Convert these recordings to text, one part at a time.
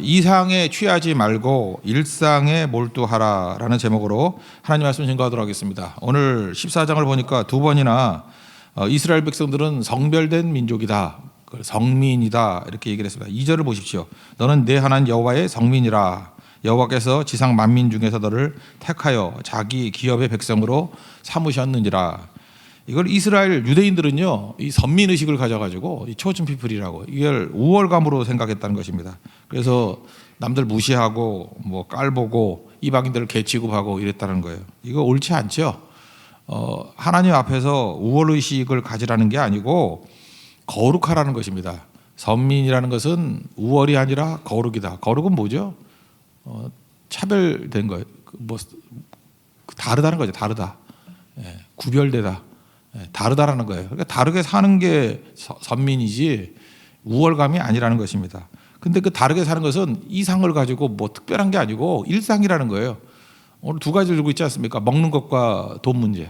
이상에 취하지 말고 일상에 몰두하라라는 제목으로 하나님 말씀 증거하도록 하겠습니다. 오늘 14장을 보니까 두 번이나 이스라엘 백성들은 성별된 민족이다, 성민이다 이렇게 얘기를 했습니다. 2절을 보십시오. 너는 내 하나님 여호와의 성민이라. 여호와께서 지상 만민 중에서 너를 택하여 자기 기업의 백성으로 삼으셨느니라. 이걸 이스라엘 유대인들은요, 이 선민의식을 가져가지고 이 초즌 피플이라고 이걸 우월감으로 생각했다는 것입니다. 그래서 남들 무시하고 뭐 깔보고 이방인들을 개취급하고 이랬다는 거예요. 이거 옳지 않죠. 하나님 앞에서 우월의식을 가지라는 게 아니고 거룩하라는 것입니다. 선민이라는 것은 우월이 아니라 거룩이다. 거룩은 뭐죠? 차별된 거예요. 뭐 다르다는 거죠. 다르다. 구별되다. 다르다라는 거예요. 그러니까 다르게 사는 게 선민이지 우월감이 아니라는 것입니다. 근데 그 다르게 사는 것은 이상을 가지고 뭐 특별한 게 아니고 일상이라는 거예요. 오늘 두 가지를 들고 있지 않습니까? 먹는 것과 돈 문제.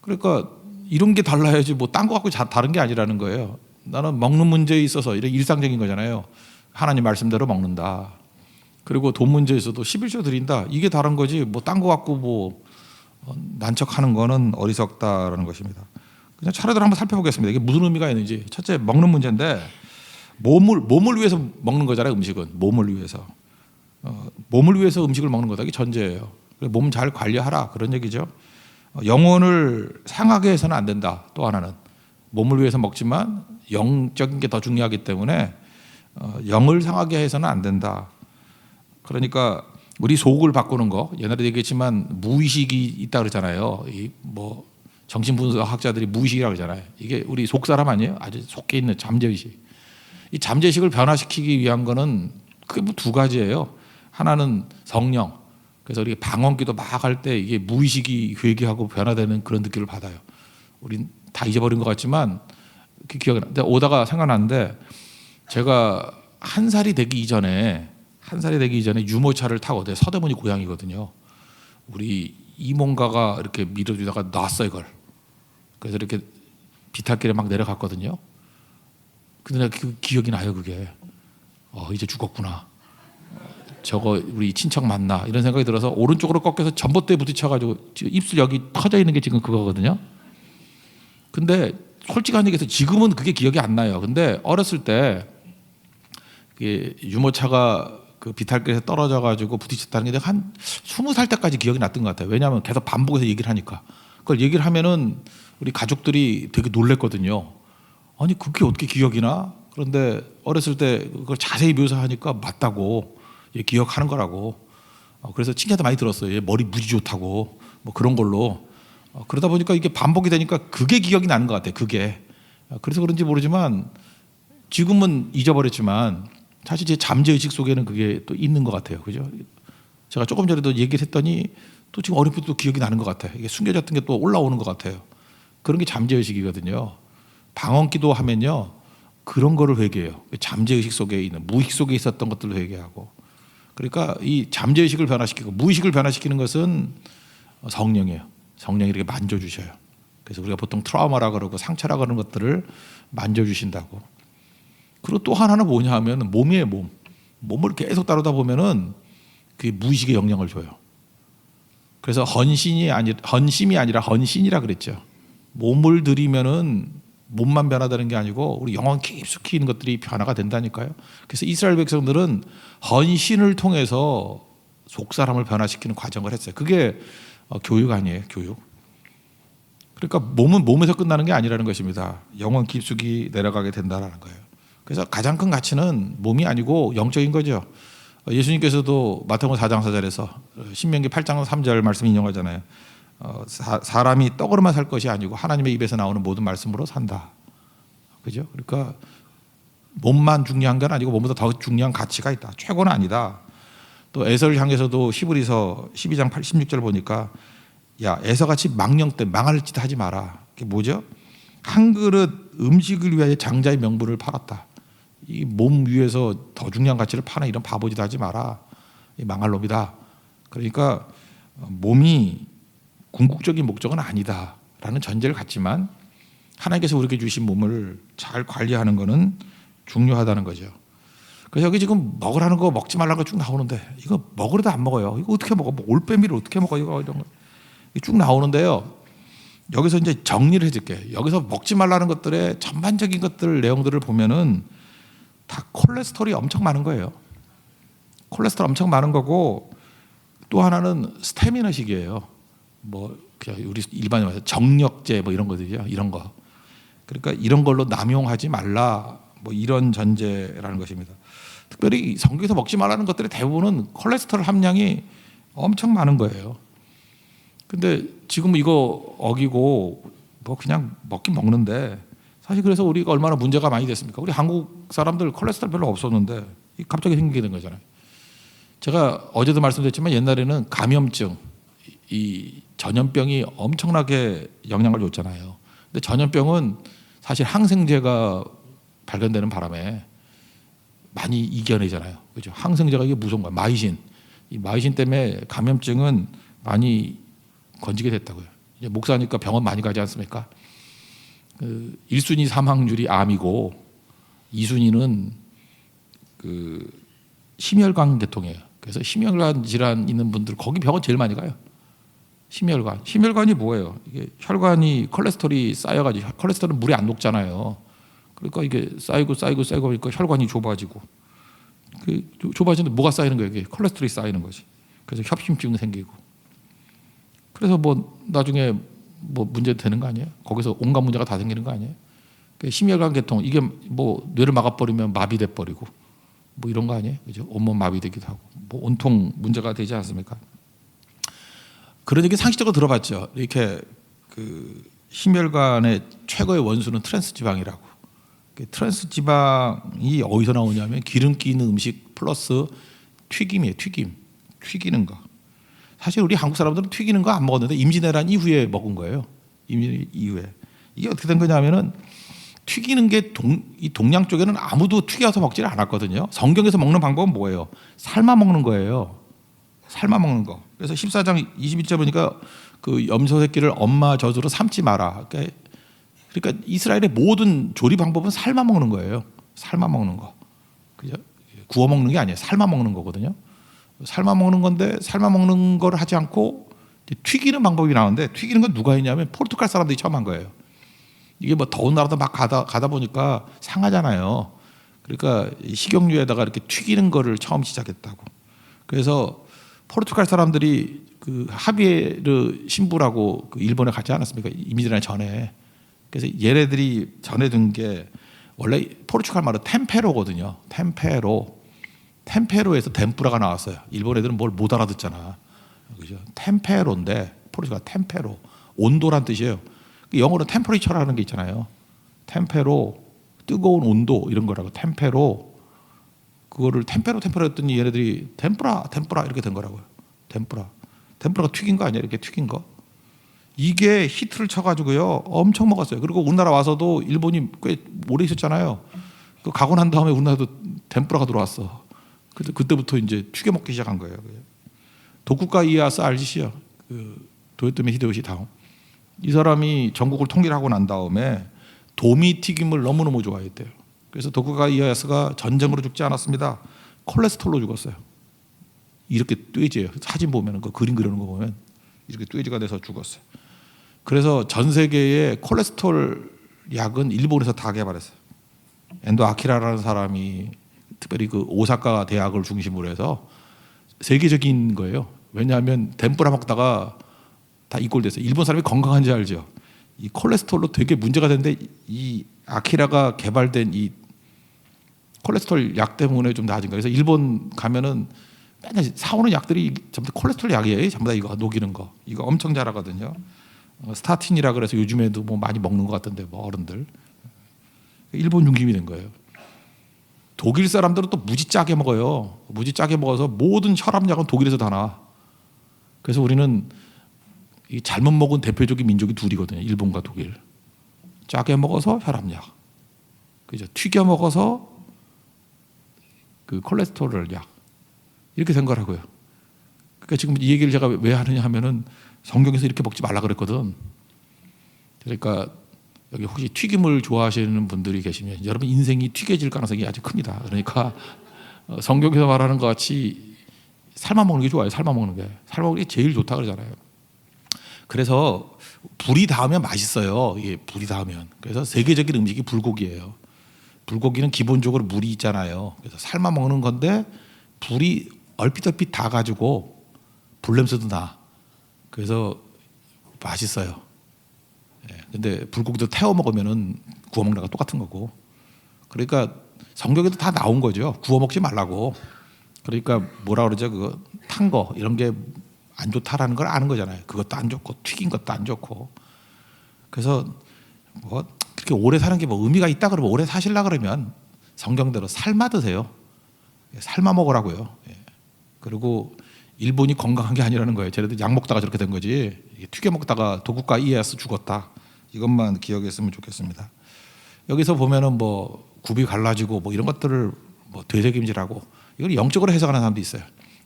그러니까 이런 게 달라야지 뭐 딴 거 갖고 다른 게 아니라는 거예요. 나는 먹는 문제에 있어서 이런 일상적인 거잖아요. 하나님 말씀대로 먹는다. 그리고 돈 문제에 있어도 11조 드린다. 이게 다른 거지 뭐 딴 거 갖고 뭐 난척하는 거는 어리석다라는 것입니다. 그냥 차례대로 한번 살펴보겠습니다. 이게 무슨 의미가 있는지. 첫째, 먹는 문제인데 몸을 위해서 먹는 거잖아요. 음식은 몸을 위해서. 몸을 위해서 음식을 먹는 거다. 이게 전제예요. 몸 잘 관리하라 그런 얘기죠. 영혼을 상하게 해서는 안 된다. 또 하나는 몸을 위해서 먹지만 영적인 게 더 중요하기 때문에 영을 상하게 해서는 안 된다. 그러니까 우리 속을 바꾸는 거, 옛날에 얘기했지만 무의식이 있다 그러잖아요. 이 뭐 정신분석학자들이 무의식이라고 그러잖아요. 이게 우리 속 사람 아니에요? 아주 속에 있는 잠재의식. 이 잠재의식을 변화시키기 위한 거는 그게 뭐 두 가지예요. 하나는 성령. 그래서 우리 방언기도 막 할 때 이게 무의식이 회개하고 변화되는 그런 느낌을 받아요. 우린 다 잊어버린 것 같지만 기억이 나. 오다가 생각났는데 제가 한 살이 되기 이전에 유모차를 타고 서대문이 고향이거든요. 우리 이몽가가 이렇게 밀어주다가 놨어 이걸. 그래서 이렇게 비탈길에 막 내려갔거든요. 근데 내가 그 기억이 나요. 그게 이제 죽었구나. 저거 우리 친척 맞나 이런 생각이 들어서 오른쪽으로 꺾여서 전봇대에 부딪혀가지고 입술 여기 터져 있는 게 지금 그거거든요. 근데 솔직한 얘기해서 지금은 그게 기억이 안 나요. 근데 어렸을 때 유모차가 그 비탈길에서 떨어져가지고 부딪혔다는 게 한 20살 때까지 기억이 났던 것 같아요. 왜냐하면 계속 반복해서 얘기를 하니까. 그걸 얘기를 하면은 우리 가족들이 되게 놀랬거든요. 아니 그게 어떻게 기억이 나? 그런데 어렸을 때 그걸 자세히 묘사하니까 맞다고, 기억하는 거라고. 그래서 칭찬도 많이 들었어요. 얘 머리 무지 좋다고 뭐 그런 걸로. 그러다 보니까 이게 반복이 되니까 그게 기억이 나는 것 같아요. 그게. 그래서 그런지 모르지만 지금은 잊어버렸지만 사실 제 잠재의식 속에는 그게 또 있는 것 같아요. 그죠? 제가 조금 전에도 얘기를 했더니 또 지금 어렴풋 또 기억이 나는 것 같아요. 이게 숨겨졌던 게 또 올라오는 것 같아요. 그런 게 잠재의식이거든요. 방언기도 하면요, 그런 거를 회개해요. 잠재의식 속에 있는, 무의식 속에 있었던 것들을 회개하고. 그러니까 이 잠재의식을 변화시키고 무의식을 변화시키는 것은 성령이에요. 성령이 이렇게 만져주셔요. 그래서 우리가 보통 트라우마라 그러고 상처라 그러는 것들을 만져주신다고. 그리고 또 하나는 뭐냐 하면 몸이에요. 몸을 계속 다루다 보면은 그게 무의식의 영향을 줘요. 그래서 헌심이 아니라 헌신이라 그랬죠. 몸을 들이면은 몸만 변화되는 게 아니고 우리 영혼 깊숙이 있는 것들이 변화가 된다니까요. 그래서 이스라엘 백성들은 헌신을 통해서 속 사람을 변화시키는 과정을 했어요. 그게 교육 아니에요, 교육. 그러니까 몸은 몸에서 끝나는 게 아니라는 것입니다. 영혼 깊숙이 내려가게 된다는 거예요. 그래서 가장 큰 가치는 몸이 아니고 영적인 거죠. 예수님께서도 마태복음 4장 4절에서 신명기 8장 3절 말씀 인용하잖아요. 사람이 떡으로만 살 것이 아니고 하나님의 입에서 나오는 모든 말씀으로 산다. 그죠? 그러니까 몸만 중요한 건 아니고 몸보다 더 중요한 가치가 있다. 최고는 아니다. 또 에서를 향해서도 히브리서 12장 16절 보니까 야, 에서같이 망령 때 망할 짓 하지 마라. 그게 뭐죠? 한 그릇 음식을 위하여 장자의 명분을 팔았다. 이 몸 위에서 더 중요한 가치를 파는 이런 바보짓 하지 마라. 이 망할 놈이다. 그러니까 몸이 궁극적인 목적은 아니다라는 전제를 갖지만 하나님께서 우리에게 주신 몸을 잘 관리하는 것은 중요하다는 거죠. 그래서 여기 지금 먹으라는 거 먹지 말라는 거 쭉 나오는데 이거 먹으려도 안 먹어요. 이거 어떻게 먹어? 뭐 올빼미를 어떻게 먹어? 이거 이런 거 쭉 나오는데요. 여기서 이제 정리를 해줄게. 여기서 먹지 말라는 것들의 전반적인 것들 내용들을 보면은 다 콜레스테롤이 엄청 많은 거예요. 콜레스테롤 엄청 많은 거고 또 하나는 스태미너식이에요. 뭐 그냥 우리 일반적으로 말해서 정력제 뭐 이런 거들이죠. 이런 거. 그러니까 이런 걸로 남용하지 말라. 뭐 이런 전제라는 것입니다. 특별히 성경에서 먹지 말라는 것들의 대부분은 콜레스테롤 함량이 엄청 많은 거예요. 근데 지금 이거 어기고 뭐 그냥 먹긴 먹는데 사실 그래서 우리가 얼마나 문제가 많이 됐습니까? 우리 한국 사람들 콜레스테롤 별로 없었는데 갑자기 생기게 된 거잖아요. 제가 어제도 말씀드렸지만 옛날에는 감염증, 이 전염병이 엄청나게 영향을 줬잖아요. 근데 전염병은 사실 항생제가 발견되는 바람에 많이 이겨내잖아요. 그렇죠? 항생제가 이게 무서운 거야. 마이신. 이 마이신 때문에 감염증은 많이 건지게 됐다고요. 이제 목사니까 병원 많이 가지 않습니까? 1순위 사망률이 암이고 2순위는 심혈관 계통이에요. 그래서 심혈관 질환 있는 분들 거기 병원 제일 많이 가요. 심혈관. 심혈관이 뭐예요? 이게 혈관이 콜레스테롤이 쌓여가지고 콜레스테롤은 물이 안 녹잖아요. 그러니까 이게 쌓이고 그러니까 혈관이 좁아지고 좁아지는데 뭐가 쌓이는 거예요? 이게 콜레스테롤이 쌓이는 거지. 그래서 협심증 생기고. 그래서 뭐 나중에 뭐 문제 되는 거 아니에요? 거기서 온갖 문제가 다 생기는 거 아니에요? 심혈관 계통 이게 뭐 뇌를 막아버리면 마비돼 버리고 뭐 이런 거 아니에요? 그죠? 온몸 마비되기도 하고 뭐 온통 문제가 되지 않습니까? 그런 얘기 상식적으로 들어봤죠. 이렇게 심혈관의 최고의 원수는 트랜스 지방이라고. 트랜스 지방이 어디서 나오냐면 기름기 있는 음식 플러스 튀김이에요. 튀기는 거. 사실 우리 한국 사람들은 튀기는 거 안 먹었는데 임진왜란 이후에 먹은 거예요. 임진 이후에. 이게 어떻게 된 거냐면은 튀기는 게 이 동양 쪽에는 아무도 튀겨서 먹지를 않았거든요. 성경에서 먹는 방법은 뭐예요? 삶아 먹는 거예요. 삶아 먹는 거. 그래서 14장 21절 보니까 그 염소 새끼를 엄마 젖으로 삶지 마라. 그러니까 이스라엘의 모든 조리 방법은 삶아 먹는 거예요. 삶아 먹는 거. 그죠? 구워 먹는 게 아니에요. 삶아 먹는 거거든요. 삶아 먹는 건데 삶아 먹는 걸 하지 않고 튀기는 방법이 나오는데 튀기는 건 누가 했냐면 포르투갈 사람들이 처음 한 거예요. 이게 뭐 더운 나라도 막 가다 보니까 상하잖아요. 그러니까 식용유에다가 이렇게 튀기는 거를 처음 시작했다고. 그래서 포르투갈 사람들이 그 하비에르 신부라고 그 일본에 가지 않았습니까? 이민이나 전에. 그래서 얘네들이 전해둔 게 원래 포르투갈 말은 템페로거든요. 템페로에서 덴뿌라가 나왔어요. 일본 애들은 뭘 못 알아듣잖아. 그죠? 템페로인데 포르투갈 템페로 온도란 뜻이에요. 영어로 템퍼리처라는 게 있잖아요. 템페로 뜨거운 온도 이런 거라고. 템페로 그거를 템페로 했더니 얘네들이 템뿌라 이렇게 된 거라고요. 템뿌라가 튀긴 거 아니야? 이렇게 튀긴 거. 이게 히트를 쳐가지고요 엄청 먹었어요. 그리고 우리나라 와서도 일본이 꽤 오래 있었잖아요. 그 가고 난 다음에 우리나라도 템뿌라가 들어왔어. 그때부터 이제 튀겨 먹기 시작한 거예요. 도쿠가 이에야스 알지시요? 그 도요토미 히데요시 다음. 이 사람이 전국을 통일하고 난 다음에 도미 튀김을 너무너무 좋아했대요. 그래서 도쿠가 이에야스가 전쟁으로 죽지 않았습니다. 콜레스테롤로 죽었어요. 이렇게 돼지예요. 사진 보면 그 그림 그리는 거 보면 이렇게 돼지가 돼서 죽었어요. 그래서 전 세계의 콜레스테롤 약은 일본에서 다 개발했어요. 엔도 아키라라는 사람이 특별히 그 오사카 대학을 중심으로 해서 세계적인 거예요. 왜냐하면 덴뿌라 먹다가 다 이 꼴 됐어요. 일본 사람이 건강한지 알죠. 이 콜레스테롤로 되게 문제가 되는데 이 아키라가 개발된 이 콜레스테롤 약 때문에 좀 나아진 거예요. 그래서 일본 가면은 맨날 사오는 약들이 전부 다 콜레스테롤 약이에요. 전부 다 이거 녹이는 거. 이거 엄청 잘하거든요. 스타틴이라 그래서 요즘에도 뭐 많이 먹는 것 같던데 뭐 어른들. 일본 중심이 된 거예요. 독일 사람들은 또 무지 짜게 먹어요. 무지 짜게 먹어서 모든 혈압약은 독일에서 다 나. 그래서 우리는 이 잘못 먹은 대표적인 민족이 둘이거든요. 일본과 독일. 짜게 먹어서 혈압약. 그죠? 튀겨 먹어서 그 콜레스테롤 약. 이렇게 된 거라고요. 그러니까 지금 이 얘기를 제가 왜 하느냐 하면은 성경에서 이렇게 먹지 말라 그랬거든. 그러니까 여기 혹시 튀김을 좋아하시는 분들이 계시면 여러분 인생이 튀겨질 가능성이 아주 큽니다. 그러니까 성경에서 말하는 것 같이 삶아 먹는 게 좋아요. 삶아 먹는 게. 삶아 먹는 게 제일 좋다 그러잖아요. 그래서 불이 닿으면 맛있어요. 이게 불이 닿으면. 그래서 세계적인 음식이 불고기예요. 불고기는 기본적으로 물이 있잖아요. 그래서 삶아 먹는 건데 불이 얼핏얼핏 닿아가지고 불냄새도 나. 그래서 맛있어요. 예, 근데 불고기도 태워 먹으면은 구워 먹는 거랑 똑같은 거고. 그러니까 성경에도 다 나온 거죠. 구워 먹지 말라고. 그러니까 뭐라 그러죠? 그거 탄 거 이런 게 안 좋다라는 걸 아는 거잖아요. 그것도 안 좋고 튀긴 것도 안 좋고. 그래서 뭐 그렇게 오래 사는 게 뭐 의미가 있다 그러면 오래 사실라 그러면 성경대로 삶아 드세요. 삶아 먹으라고요. 예. 그리고 일본이 건강한 게 아니라는 거예요. 쟤네들 약 먹다가 저렇게 된 거지. 튀겨 먹다가 도쿠가 이에야스 죽었다. 이것만 기억했으면 좋겠습니다. 여기서 보면은 뭐 굽이 갈라지고 뭐 이런 것들을 뭐 되새김질하고 이걸 영적으로 해석하는 사람도 있어요.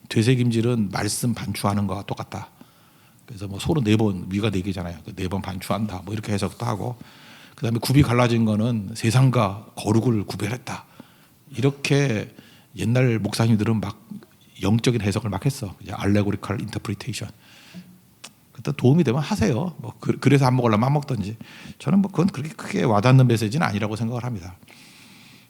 되새김질은 말씀 반추하는 거와 똑같다. 그래서 뭐 소로 4번 위가 4개잖아요. 4번 반추한다. 뭐 이렇게 해석도 하고 그다음에 굽이 갈라진 거는 세상과 거룩을 구별했다. 이렇게 옛날 목사님들은 막 영적인 해석을 막 했어. 알레고리컬 인터프리테이션. 그때 도움이 되면 하세요. 뭐 그래서 안 먹으려면 안 먹든지. 저는 뭐 그건 그렇게 크게 와닿는 메시지는 아니라고 생각을 합니다.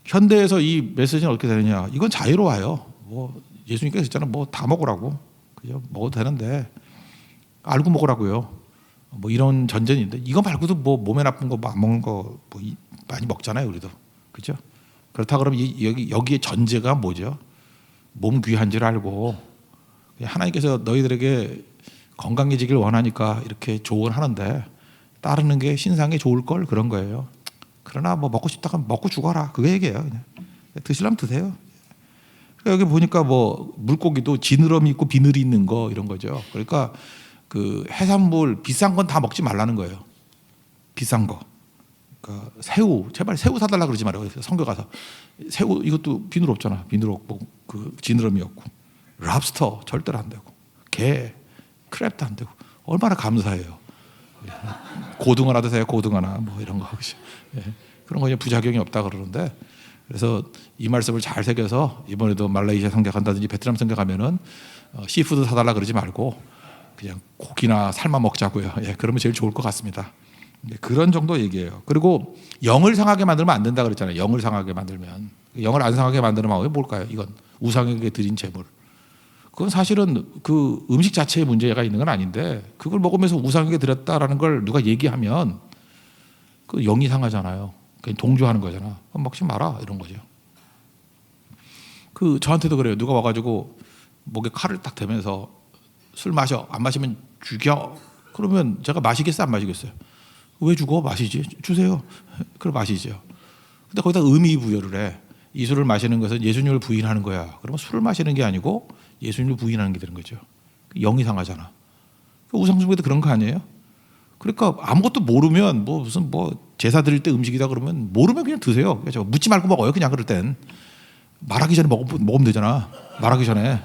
현대에서 이 메시지는 어떻게 되느냐? 이건 자유로워요. 뭐 예수님께서 했잖아요. 뭐 다 먹으라고. 그죠? 먹어도 되는데 알고 먹으라고요. 뭐 이런 전제인데 이거 말고도 뭐 몸에 나쁜 거 뭐 안 먹는 거 뭐 많이 먹잖아요, 우리도. 그죠? 그렇다 그러면 여기에 전제가 뭐죠? 몸 귀한 줄 알고 하나님께서 너희들에게 건강해지길 원하니까 이렇게 조언하는데 따르는 게 신상에 좋을 걸 그런 거예요. 그러나 뭐 먹고 싶다가 먹고 죽어라 그게 얘기예요. 그냥 드시려면 드세요. 여기 보니까 뭐 물고기도 지느러미 있고 비늘이 있는 거 이런 거죠. 그러니까 그 해산물 비싼 건 다 먹지 말라는 거예요. 비싼 거. 그러니까 새우 제발 새우 사달라 그러지 말아요. 성교 가서 새우 이것도 비늘 없잖아. 비늘 없고 그 지느러미 없고 랍스터 절대로 안 되고 게 크랩도 안 되고 얼마나 감사해요. 고등어나 드세요. 고등어나 뭐 이런 거. 예. 그런 거 이제 부작용이 없다 그러는데 그래서 이 말씀을 잘 새겨서 이번에도 말레이시아 선교 간다든지 베트남 선교 가면은 시푸드 사달라 그러지 말고 그냥 고기나 삶아 먹자고요. 예, 그러면 제일 좋을 것 같습니다. 예, 그런 정도 얘기예요. 그리고 영을 상하게 만들면 안 된다 그랬잖아요. 영을 상하게 만들면 영을 안 상하게 만드는 방법이 뭘까요? 이건 우상에게 드린 제물. 그건 사실은 그 음식 자체에 문제가 있는 건 아닌데 그걸 먹으면서 우상에게 드렸다라는 걸 누가 얘기하면 그 영이 상하잖아요. 그냥 동조하는 거잖아. 먹지 마라 이런 거죠. 그 저한테도 그래요. 누가 와가지고 목에 칼을 딱 대면서 술 마셔 안 마시면 죽여. 그러면 제가 마시겠어요 안 마시겠어요? 왜 죽어? 마시지 주세요. 그럼 마시죠. 근데 거기다 의미 부여를 해. 이 술을 마시는 것은 예수님을 부인하는 거야. 그러면 술을 마시는 게 아니고 예수님을 부인하는 게 되는 거죠. 영이 상하잖아. 우상숭배도 그런 거 아니에요? 그러니까 아무것도 모르면 뭐 무슨 뭐 제사 드릴 때 음식이다 그러면 모르면 그냥 드세요. 그렇죠? 묻지 말고 먹어요. 그냥 그럴 땐 말하기 전에 먹으면 되잖아. 말하기 전에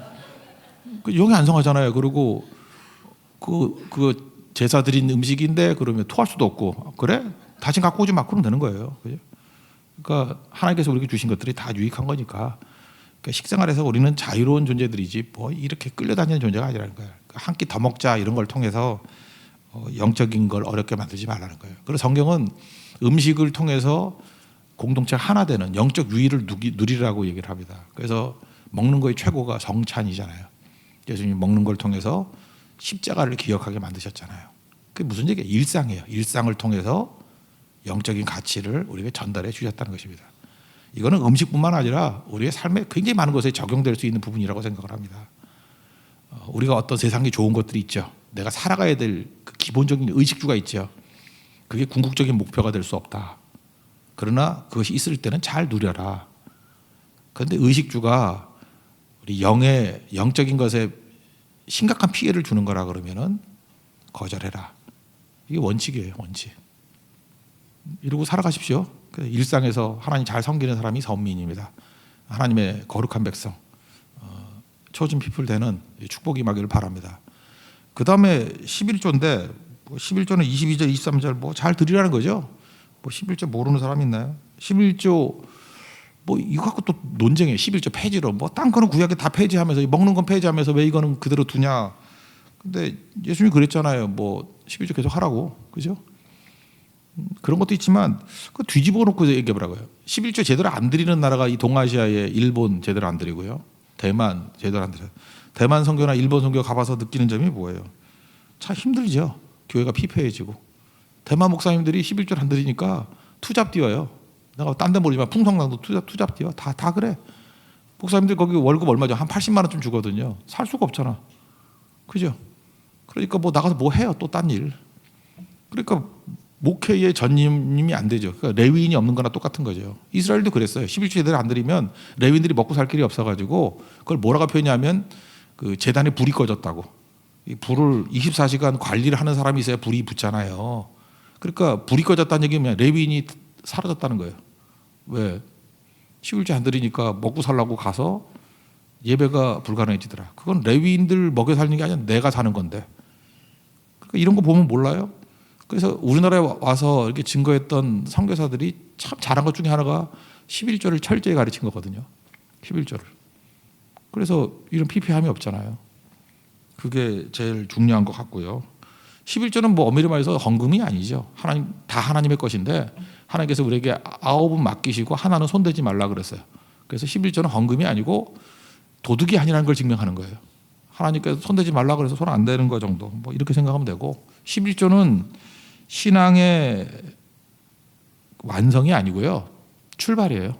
영이 안 상하잖아요. 그리고 그 제사 드린 음식인데 그러면 토할 수도 없고 그래 다시 갖고 오지 마 그러면 되는 거예요. 그죠? 그러니까 하나님께서 우리에게 주신 것들이 다 유익한 거니까 그러니까 식생활에서 우리는 자유로운 존재들이지 뭐 이렇게 끌려다니는 존재가 아니라는 거예요. 한 끼 더 먹자 이런 걸 통해서 영적인 걸 어렵게 만들지 말라는 거예요. 그래서 성경은 음식을 통해서 공동체 하나 되는 영적 유의를 누리라고 얘기를 합니다. 그래서 먹는 거의 최고가 성찬이잖아요. 예수님이 먹는 걸 통해서 십자가를 기억하게 만드셨잖아요. 그게 무슨 얘기예요? 일상이에요. 일상을 통해서 영적인 가치를 우리에게 전달해 주셨다는 것입니다. 이거는 음식뿐만 아니라 우리의 삶에 굉장히 많은 것에 적용될 수 있는 부분이라고 생각을 합니다. 우리가 어떤 세상에 좋은 것들이 있죠. 내가 살아가야 될 그 기본적인 의식주가 있죠. 그게 궁극적인 목표가 될 수 없다. 그러나 그것이 있을 때는 잘 누려라. 그런데 의식주가 우리 영적인 것에 심각한 피해를 주는 거라 그러면은 거절해라. 이게 원칙이에요, 원칙. 이러고 살아가십시오. 일상에서 하나님 잘 섬기는 사람이 선민입니다. 하나님의 거룩한 백성, chosen people 되는 축복이 임하기를 바랍니다. 그 다음에 11조인데 11조는 22절, 23절 뭐 잘 드리라는 거죠. 뭐 11조 모르는 사람 있나요? 11조 뭐 이거 갖고 또 논쟁해. 11조 폐지로 뭐 딴 거는 구약에 다 폐지하면서 먹는 건 폐지하면서 왜 이거는 그대로 두냐. 근데 예수님이 그랬잖아요. 뭐 11조 계속 하라고. 그죠? 그런 것도 있지만 그 뒤집어 놓고 얘기해보라고요. 11조 제대로 안 드리는 나라가 이 동아시아의 일본 제대로 안 드리고요. 대만 제대로 안 드려요. 대만 선교나 일본 선교 가봐서 느끼는 점이 뭐예요? 참 힘들죠. 교회가 피폐해지고. 대만 목사님들이 11조를 안 드리니까 투잡 뛰어요. 내가 딴 데 모르지만 풍성당도 투잡 뛰어. 다 그래. 목사님들 거기 월급 얼마죠? 한 80만 원쯤 주거든요. 살 수가 없잖아. 그죠? 그러니까 뭐 나가서 뭐 해요? 또 딴 일. 그러니까 목회의 전임이 안 되죠. 그러니까 레위인이 없는 거나 똑같은 거죠. 이스라엘도 그랬어요. 11조 제대로 안 드리면 레위인들이 먹고 살 길이 없어가지고 그걸 뭐라고 표현하냐면 그 재단에 불이 꺼졌다고. 이 불을 24시간 관리를 하는 사람이 있어야 불이 붙잖아요. 그러니까 불이 꺼졌다는 얘기면 레위인이 사라졌다는 거예요. 왜? 11조 안 드리니까 먹고 살라고 가서 예배가 불가능해지더라. 그건 레위인들 먹여 살리는 게 아니라 내가 사는 건데. 그러니까 이런 거 보면 몰라요. 그래서 우리나라에 와서 이렇게 증거했던 선교사들이 참 잘한 것 중에 하나가 11조를 철저히 가르친 거거든요. 11조를. 그래서 이런 피폐함이 없잖아요. 그게 제일 중요한 것 같고요. 11조는 뭐 엄밀히 말해서 헌금이 아니죠. 하나님 다 하나님의 것인데 하나님께서 우리에게 9은 맡기시고 하나는 손대지 말라 그랬어요. 그래서 11조는 헌금이 아니고 도둑이 아니라는 걸 증명하는 거예요. 하나님께서 손대지 말라 그래서 손 안 대는 거 정도. 뭐 이렇게 생각하면 되고 11조는 신앙의 완성이 아니고요. 출발이에요.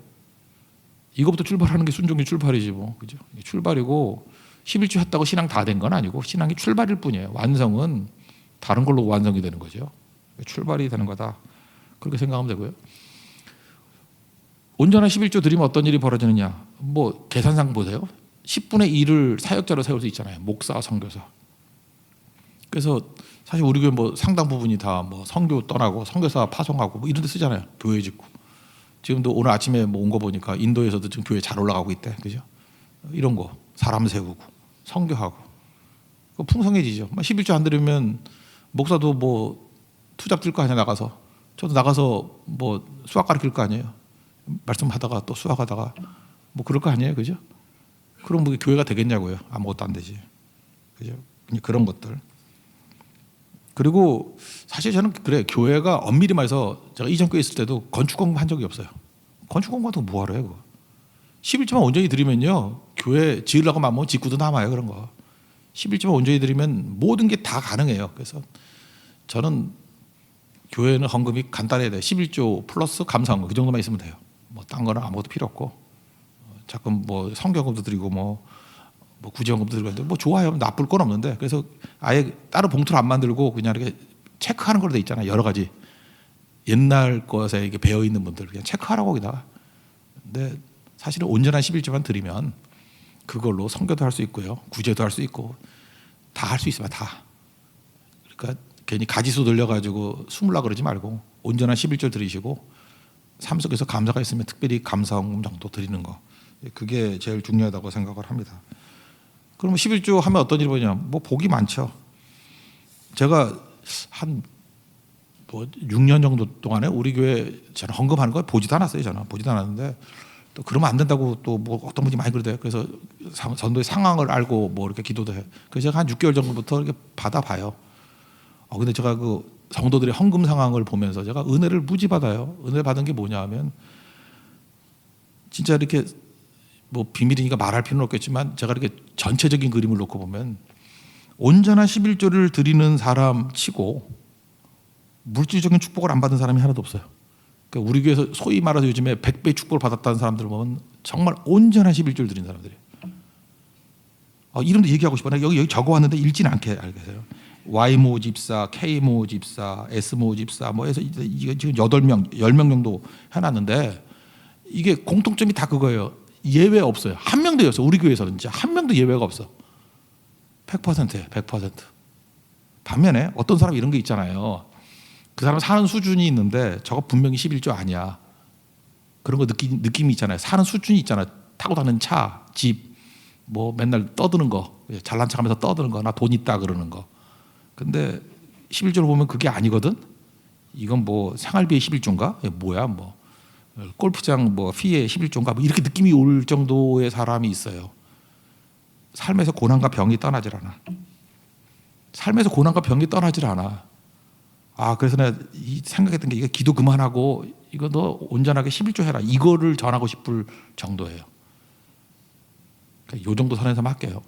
이것부터 출발하는 게 순종의 출발이지 뭐. 그죠? 출발이고 11조 했다고 신앙 다 된 건 아니고 신앙이 출발일 뿐이에요. 완성은 다른 걸로 완성이 되는 거죠. 출발이 되는 거다. 그렇게 생각하면 되고요. 온전한 11조 드리면 어떤 일이 벌어지느냐. 뭐 계산상 보세요. 10분의 1을 사역자로 세울 수 있잖아요. 목사, 선교사. 그래서 사실 우리 교회 뭐 상당 부분이 다 뭐 선교 떠나고 선교사 파송하고 뭐 이런 데 쓰잖아요. 교회 짓고. 지금도 오늘 아침에 뭐 온 거 보니까 인도에서도 지금 교회 잘 올라가고 있대. 그죠? 이런 거 사람 세우고 선교하고 풍성해지죠. 11조 안 드리면 목사도 뭐 투잡 뛸 거 아니야 나가서. 저도 나가서 뭐 수학 가르칠 거 아니에요. 말씀하다가 또 수학하다가 뭐 그럴 거 아니에요. 그죠? 그럼 뭐 교회가 되겠냐고요. 아무것도 안 되지. 그죠? 그런 것들. 그리고 사실 저는 그래 교회가 엄밀히 말해서 제가 이전 교회 있을 때도 건축 공부 한 적이 없어요. 건축 공부 같은 거 뭐하러 해요 그거. 11조만 온전히 드리면요 교회 지으려고 마음먹으면 짓고도 남아요. 그런 거 11조만 온전히 드리면 모든 게 다 가능해요. 그래서 저는 교회는 헌금이 간단해야 돼요. 11조 플러스 감사헌금 그 정도만 있으면 돼요. 뭐 딴 거는 아무것도 필요 없고 자꾸 뭐 성경금도 드리고 뭐 구제헌금도 드리고 하는데 뭐 좋아요. 나쁠 건 없는데 그래서 아예 따로 봉투를 안 만들고 그냥 이렇게 체크하는 걸로 돼 있잖아요. 여러 가지 옛날 것에 이게 배어 있는 분들 그냥 체크하라고 거기다가. 근데 사실은 온전한 11조만 드리면 그걸로 선교도 할 수 있고요, 구제도 할 수 있고 다 할 수 있어요. 다. 그러니까 괜히 가지수 늘려가지고 숨으려 그러지 말고 온전한 11조 드리시고 삶 속에서 감사가 있으면 특별히 감사헌금 정도 드리는 거. 그게 제일 중요하다고 생각을 합니다. 그러면 11조 하면 어떤 일이 보냐? 뭐 복이 많죠. 제가 한 뭐 6년 정도 동안에 우리 교회 저는 헌금하는 걸 보지도 않았어요. 저는 보지도 않았는데 또 그러면 안 된다고 또 뭐 어떤 분이 많이 그러대요. 그래서 전도의 상황을 알고 뭐 이렇게 기도도 해요. 그래서 제가 한 6개월 전부터 이렇게 받아봐요. 근데 제가 그 성도들의 헌금 상황을 보면서 제가 은혜를 무지 받아요. 은혜 받은 게 뭐냐 하면 진짜 이렇게 뭐 비밀이니까 말할 필요는 없겠지만 제가 이렇게 전체적인 그림을 놓고 보면 온전한 11조를 드리는 사람 치고 물질적인 축복을 안 받은 사람이 하나도 없어요. 그러니까 우리 교회에서 소위 말해서 요즘에 100배 축복을 받았다는 사람들을 보면 정말 온전한 11조를 드린 사람들이에요. 이름도 얘기하고 싶어. 여기 적어왔는데 읽지는 않게 알겠어요. Y모 집사, K모 집사, S모 집사 뭐 해서 이게 지금 8명, 10명 정도 해놨는데 이게 공통점이 다 그거예요. 예외 없어요. 한 명도 없어요. 우리 교회에서는 진짜 한 명도 예외가 없어. 100%예요. 100%. 반면에 어떤 사람 이런 게 있잖아요. 그 사람 사는 수준이 있는데 저거 분명히 11조 아니야. 그런 거 느낌이 있잖아요. 사는 수준이 있잖아요. 타고 다니는 차, 집, 뭐 맨날 떠드는 거, 잘난 척하면서 떠드는 거, 나 돈 있다 그러는 거. 근데 11조를 보면 그게 아니거든. 이건 뭐 생활비의 11조인가? 뭐야 뭐. 골프장 뭐 피에 11조인가 뭐 이렇게 느낌이 올 정도의 사람이 있어요. 삶에서 고난과 병이 떠나질 않아. 삶에서 고난과 병이 떠나질 않아. 그래서 내가 생각했던 게 이거 기도 그만하고 이거 너 온전하게 11조 해라. 이거를 전하고 싶을 정도예요. 그러니까 이 정도 선에서만 할게요.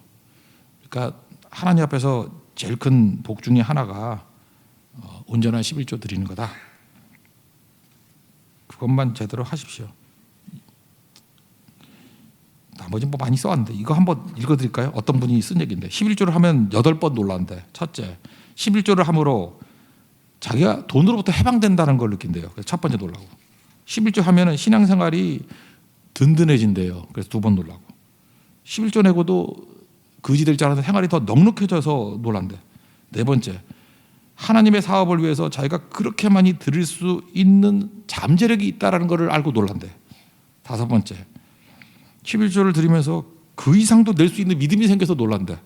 그러니까 하나님 앞에서 제일 큰 복 중에 하나가 온전한 11조 드리는 거다. 그것만 제대로 하십시오. 나머지 뭐 많이 써왔는데 이거 한번 읽어드릴까요? 어떤 분이 쓴 얘기인데 11조를 하면 8번 놀란대. 첫째, 11조를 함으로 자기가 돈으로부터 해방된다는 걸 느낀대요. 그래서 첫 번째 놀라고. 11조 하면은 신앙생활이 든든해진대요. 그래서 2번 놀라고. 11조 내고도 거지 될 줄 알았는데 생활이 더 넉넉해져서 놀란대. 네 번째, 하나님의 사업을 위해서 자기가 그렇게 많이 드릴 수 있는 잠재력이 있다는 것을 알고 놀란대. 다섯 번째, 11조를 드리면서 그 이상도 낼 수 있는 믿음이 생겨서 놀란대.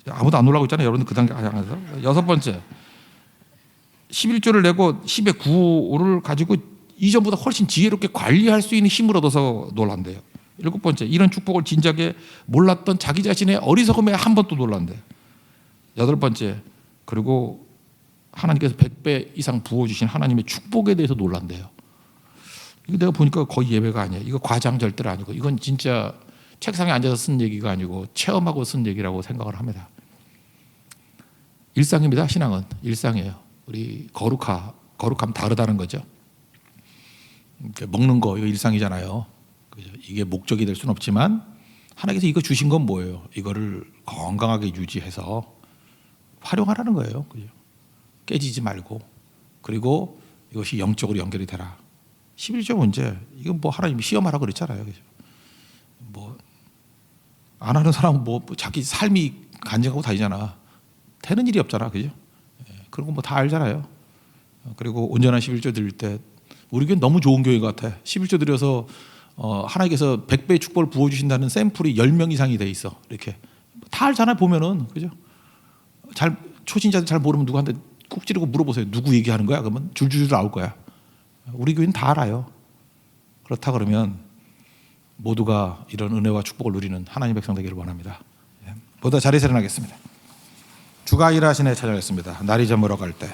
아무도 안 놀라고 있잖아요. 여러분들 그 단계 안에서. 여섯 번째, 11조를 내고 10의 9를 가지고 이전보다 훨씬 지혜롭게 관리할 수 있는 힘을 얻어서 놀란대요. 일곱 번째, 이런 축복을 진작에 몰랐던 자기 자신의 어리석음에 한 번 또 놀란대. 여덟 번째, 그리고 하나님께서 100배 이상 부어주신 하나님의 축복에 대해서 놀란대요. 이거 내가 보니까 거의 예배가 아니야. 이거 과장 절대로 아니고 이건 진짜 책상에 앉아서 쓴 얘기가 아니고 체험하고 쓴 얘기라고 생각을 합니다. 일상입니다. 신앙은 일상이에요. 우리 거룩함 다르다는 거죠. 먹는 거 이거 일상이잖아요. 그죠? 이게 목적이 될 수는 없지만 하나님께서 이거 주신 건 뭐예요? 이거를 건강하게 유지해서 활용하라는 거예요. 그죠? 깨지지 말고 그리고 이것이 영적으로 연결이 되라. 11조 문제 이건 뭐 하나님이 시험하라고 그랬잖아요. 그죠? 뭐 안 하는 사람은 뭐 자기 삶이 간증하고 다니잖아. 되는 일이 없잖아. 그죠? 그런 거 뭐 다 알잖아요. 그리고 온전한 11조 드릴 때 우리 교회는 너무 좋은 교회 같아. 11조 드려서 하나님께서 100배의 축복을 부어주신다는 샘플이 10명 이상이 돼 있어. 이렇게 다 알잖아요. 보면은 그죠? 잘 초신자들 잘 모르면 누구한테 꾹 찌르고 물어보세요. 누구 얘기하는 거야? 그러면 줄줄줄 나올 거야. 우리 교회는 다 알아요. 그렇다 그러면 모두가 이런 은혜와 축복을 누리는 하나님 백성 되기를 원합니다. 모두 자리에서 일어나겠습니다. 주가 일하시네 찾아가겠습니다. 날이 저물어 갈 때.